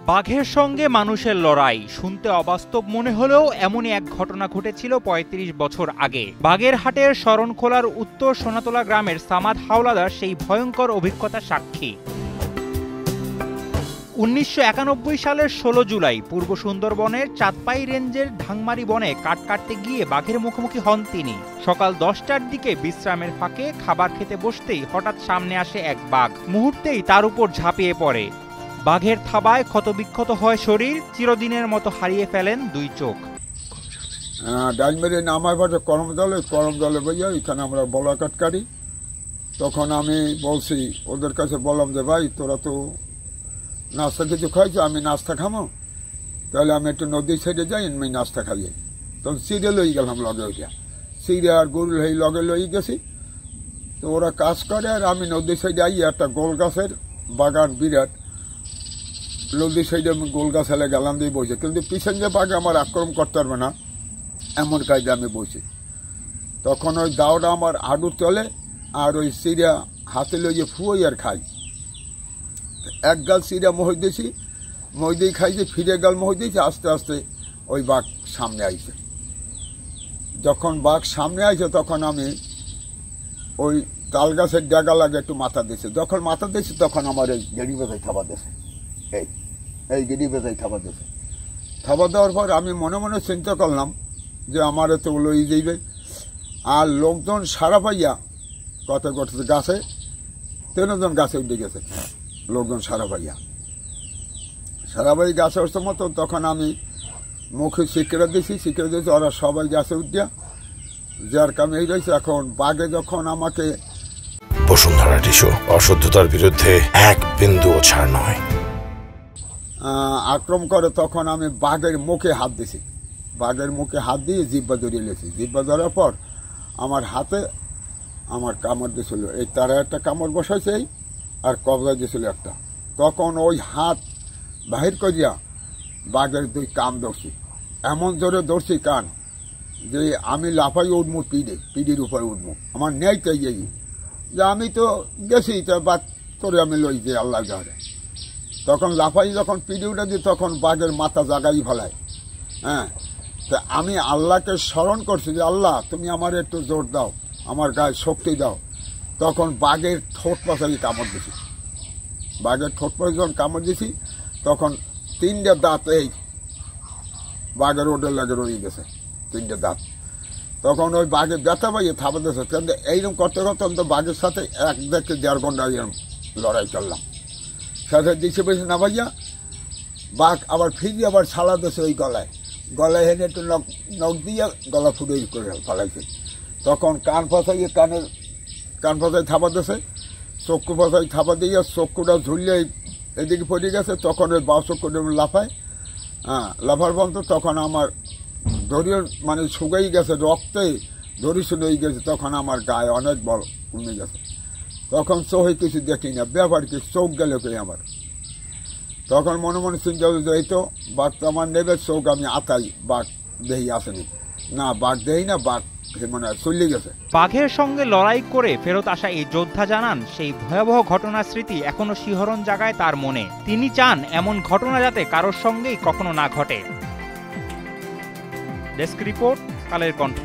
বাঘের সঙ্গে মানুষের লড়াই শুনতে অবাস্তব মনে হলেও এমনই এক ঘটনা ঘটেছিল ৩৫ বছর আগে। বাগেরহাটের শরণখোলার উত্তর সোনাতলা গ্রামের সামাদ হাওলাদার সেই ভয়ঙ্কর অভিজ্ঞতার সাক্ষী। ১৯৯১ সালের ১৬ জুলাই পূর্ব সুন্দরবনের চাঁদপাই রেঞ্জের ঢাংমারি বনে কাঠ কাটতে গিয়ে বাঘের মুখোমুখি হন তিনি। সকাল ১০টার দিকে বিশ্রামের ফাঁকে খাবার খেতে বসতেই হঠাৎ সামনে আসে এক বাঘ, মুহূর্তেই তার উপর ঝাঁপিয়ে পড়ে। বাঘের থাবায় ক্ষতবিক্ষত হয় শরীর, চিরদিনের মতো হারিয়ে ফেলেন দুই চোখ। ডাইনবাড়ি নামার পরে করম জলে বইয়া এখানে আমরা বলা কাট কাটি। তখন আমি বলছি ওদের কাছে, বললাম যে ভাই তোরা তো নাস্তা কিছু খাইছো, আমি নাস্তা খামো, তাহলে আমি একটু নদীর সাইডে যাই, আমি নাস্তা খাইয়ে। তখন সিরিয়াল লই গেলাম লগে ওইটা, সিরিয়া আর গরুল হয়ে লগে লই গেছি। তো ওরা কাজ করে আর আমি নদীর সাইডে আই, একটা গোল গাছের বাগান বিরাট, নদীর সাইডে আমি গোল গাছ হেলে গেলাম দিয়ে বসে, কিন্তু পিছন যে বাঘে আমার আক্রমণ করতে পারবে না এমন কাজে আমি বসি। তখন ওই দাওটা আমার হাডুর চলে আর ওই সিরিয়া হাতে লইয়ে ফুয়োই আর খাই। এক গাল সিরিয়া মহি দিয়েছি, মহি দিয়ে খাইছি, ফিরে গাল মহি দিয়েছি, আস্তে আস্তে ওই বাঘ সামনে আইছে। যখন বাঘ সামনে আইছে তখন আমি ওই তাল গাছের ডেগা লাগে একটু মাথা দিয়েছি। যখন মাথা দিয়েছি তখন আমার এই গেড়ি বেজায় থাবা দিয়েছে, এই গেড়ি বেজায় থাবা দিয়েছে। থাবা দেওয়ার পর আমি মনে মনে চিন্তা করলাম যে আমার তো লই যাইবে। আর লোকজন সারা পাইয়া কত গাছে ৩ জন গাছে উঠে গেছে, লোকজন সারা পাই গাছে উঠছে মতো। তখন আমি মুখে স্বীকৃতি দিয়েছি, ওরা সবাই গাছে উঠিয়া যার কামে এই রয়েছে। এখন বাঘে যখন আমাকে বসুন্ধরা টিস্যু অশুদ্ধতার বিরুদ্ধে এক বিন্দুও ছাড় নয় আক্রমণ করে, তখন আমি বাঘের মুখে হাত দিছি। বাঘের মুখে হাত দিয়ে জিব্বা ধরিয়ে লেছি। জিব্বা ধরার পর আমার হাতে আমার কামড় দিয়েছিল, এই তারা একটা কামড় বসাইছে আর কবজা দিয়েছিল একটা। তখন ওই হাত বাহির করিয়া বাঘের 2 কান ধরছি, এমন জোরে ধরছি কান যে আমি লাফাই উঠবো, পিডির উপরে উঠবো। আমার নেই চাই যে আমি তো গেছি, তা বাঘ তোরে আমি লই যে আল্লাহ ঘরে। তখন লাফাই যখন পিডি উঠে দিই তখন বাঘের মাথা জাগাই ফেলায়। হ্যাঁ, তা আমি আল্লাহকে স্মরণ করছি যে আল্লাহ তুমি আমার একটু জোর দাও, আমার গায়ে শক্তি দাও। তখন বাঘের ঠোঁট পাশাই কামড় দিছি। বাঘের ঠোঁট পাশে যখন কামড় দিছি তখন 3টে দাঁত এই বাঘের ওডের লাগে রয়ে গেছে, 3টে দাঁত। তখন ওই বাঘের ব্যথা পাইয়ে থাপা দিয়েছে। কিন্তু এইরকম করতে করতে তো বাঘের সাথে 1-1.5 ঘন্টা লড়াই করলাম। সাথে দিচ্ছে বেশি না ভাইয়া, বাঘ আবার ফিরে আবার ছাড়া দিয়েছে ওই গলায় হেনে একটু নখ দিয়ে গলা ফুটে করে ফেলাইছে। তখন কান ফাঁসাই থাপা দিয়েছে, চক্ষু ফাঁসাই থাপা দিয়ে চক্ষুটা ঝুললে এদিকে পড়ে গেছে। তখন ওই বাউ চক্ষুটা লাফায়, লাফার বলত তখন আমার দড়িও মানে শুকাই গেছে, রক্তে দড়ি শুনে গেছে। তখন আমার গায়ে অনেক বল কমে গেছে। তখন চোখে কিছু দেখি না, ব্যাপার কি চোখ গেল কে আমার। তখন মনে মনে চিন্তা হচ্ছে এই তো বাঘ তো আমার নেবে, চোখ আমি আতাই, বাঘ দেহি আসেনি, না বাঘ দেহি না, বাঘ মানে চলে গেছে। বাঘের সঙ্গে লড়াই করে ফেরত আসা এই যোদ্ধা জানান সেই ভয়াবহ ঘটনার স্মৃতি এখনো শিহরণ জাগায় তার মনে। তিনি চান এমন ঘটনা যাতে কারোর সঙ্গেই কখনো না ঘটে। Desk report, Kaler Kantho.